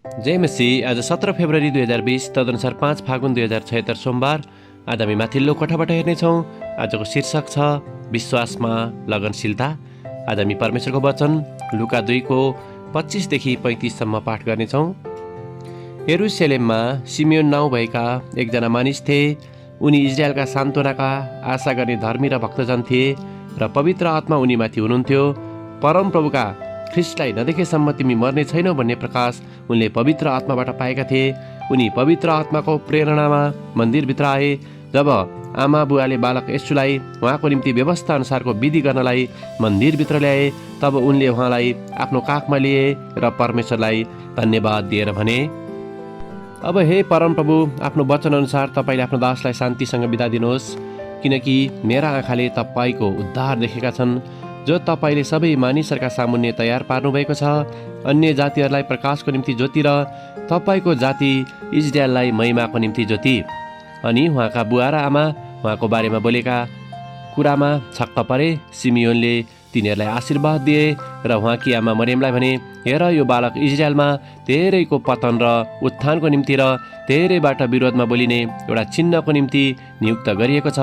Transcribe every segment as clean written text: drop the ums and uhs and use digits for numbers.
जय मसीह। आज 17 फेब्रुअरी 2020 तदनुसार 5 फागुन 2076 सोमबार। आज हामी माथिल्लो कोठाबाट हेर्नेछौँ। आजको शीर्षक छ विश्वासमा लगनशीलता। आज हामी परमेश्वरको वचन लुका 2को 25देखि 35सम्म पाठ गर्नेछौँ। यरुशलेममा सिमियोन नाउँ भएका एकजना मानिस थिए। उनी इजरायलका सान्त्वनाका आशा गर्ने धर्मी र भक्तजन थिए र पवित्र आत्मा उनीमाथि हुनुहुन्थ्यो। परमप्रभुका ख्रिस्टलाई नदेखेसम्म तिमी मर्ने छैनौ भन्ने प्रकाश उनले पवित्र आत्माबाट पाएका थिए। उनी पवित्र आत्माको प्रेरणामा मन्दिरभित्र आए। जब आमा बुवाले बालक येशूलाई उहाँको निम्ति व्यवस्था अनुसारको विधि गर्नलाई मन्दिरभित्र ल्याए, तब उनले उहाँलाई आफ्नो काखमा लिए र परमेश्वरलाई धन्यवाद दिएर भने, अब हे परमप्रभु, आफ्नो वचन अनुसार तपाईँले आफ्नो दासलाई शान्तिसँग बिदा दिनुहोस्, किनकि मेरा आँखाले तपाईँको उद्धार देखेका छन्, जो तपाईँले सबै मानिसहरूका सामुन्ने तयार पार्नुभएको छ। अन्य जातिहरूलाई प्रकाशको निम्ति ज्योति र तपाईँको जाति इजरायललाई महिमाको निम्ति ज्योति। अनि उहाँका बुवा र आमा उहाँको बारेमा बोलेका कुरामा छक्क परे। सिमियोनले तिनीहरूलाई आशीर्वाद दिए र उहाँकी आमा मरियमलाई भने, हेर, यो बालक इजरायलमा धेरैको पतन र उत्थानको निम्ति र धेरैबाट विरोधमा बोलिने एउटा चिन्हको निम्ति नियुक्त गरिएको छ,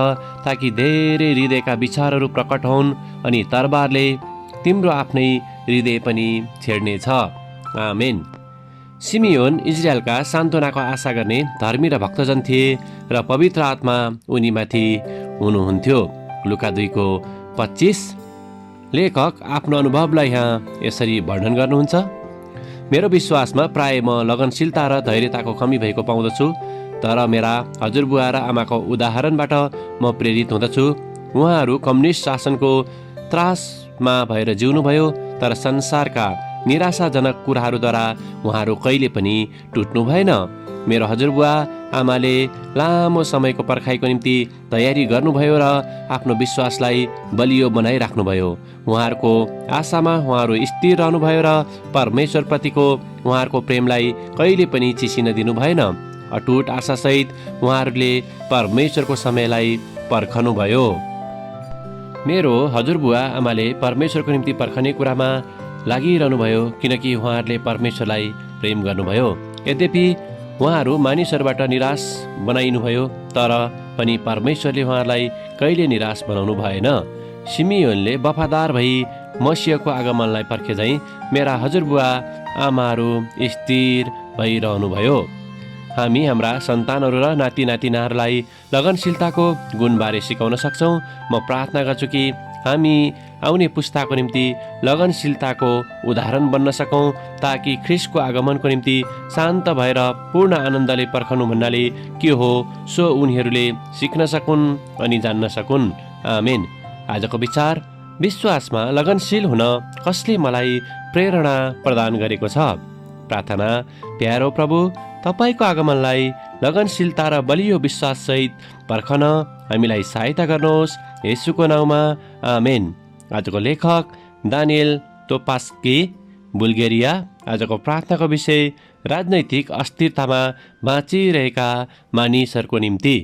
ताकि धेरै हृदयका विचारहरू प्रकट हुन् अनि तरबारले तिम्रो आफ्नै हृदय पनि छेड्नेछ। आमेन। सिमियोन इजरायलका सान्त्वनाको आशा गर्ने धर्मी र भक्तजन थिए र पवित्र आत्मा उनीमाथि हुनुहुन्थ्यो। लुका 2को 25। लेखक आफ्नो अनुभवलाई यहाँ यसरी वर्णन गर्नुहुन्छ। मेरो विश्वासमा प्राय म लगनशीलता र धैर्यताको कमी भएको पाउँदछु, तर मेरा हजुरबुवा र आमाको उदाहरणबाट म प्रेरित हुँदछु। उहाँहरू कम्युनिस्ट शासनको त्रासमा भएर जिउनुभयो, तर संसारका निराशाजनक कुराहरूद्वारा उहाँहरू कहिले पनि टुट्नु भएन। मेरो हजुरबुवा आमाले लामो समयको पर्खाइको निम्ति तयारी गर्नुभयो र आफ्नो विश्वासलाई बलियो बनाइराख्नुभयो। उहाँहरूको आशामा उहाँहरू स्थिर रहनुभयो र परमेश्वरप्रतिको उहाँहरूको प्रेमलाई कहिले पनि चिसिन दिनु भएन। अटुट आशासहित उहाँहरूले परमेश्वरको समयलाई पर्खनुभयो। मेरो हजुरबुवा आमाले परमेश्वरको निम्ति पर्खने कुरामा लागिरहनुभयो, किनकि उहाँहरूले परमेश्वरलाई प्रेम गर्नुभयो। यद्यपि उहाँहरू मानिसहरूबाट निराश बनाइनुभयो, तर पनि परमेश्वरले उहाँहरूलाई कहिले निराश बनाउनु भएन। सिमियोनले वफादार भई मसीहको आगमनलाई पर्खे झैँ मेरा हजुरबुवा आमाहरू स्थिर भइरहनुभयो। हामी हाम्रा सन्तानहरू र नाति नातिनाहरूलाई लगनशीलताको गुणबारे सिकाउन सक्छौँ। म प्रार्थना गर्छु कि हामी आउने पुस्ताको निम्ति लगनशीलताको उदाहरण बन्न सकौँ, ताकि ख्रिस्टको आगमनको निम्ति शान्त भएर पूर्ण आनन्दले पर्खनु भन्नाले के हो सो उनीहरूले सिक्न सकुन् अनि जान्न सकुन्। आमेन। आजको विचार, विश्वासमा लगनशील हुन कसले मलाई प्रेरणा प्रदान गरेको छ? प्रार्थना। प्यारो प्रभु, तपाईँको आगमनलाई लगनशीलता र बलियो विश्वाससहित पर्खन हामीलाई सहायता गर्नुहोस्, येशूको नाउँमा। आमेन। आजको लेखक दानियल तोपास्की, बुल्गेरिया। आजको प्रार्थनाको विषय राजनैतिक अस्थिरतामा बाँचिरहेका मानिसहरूको निम्ति।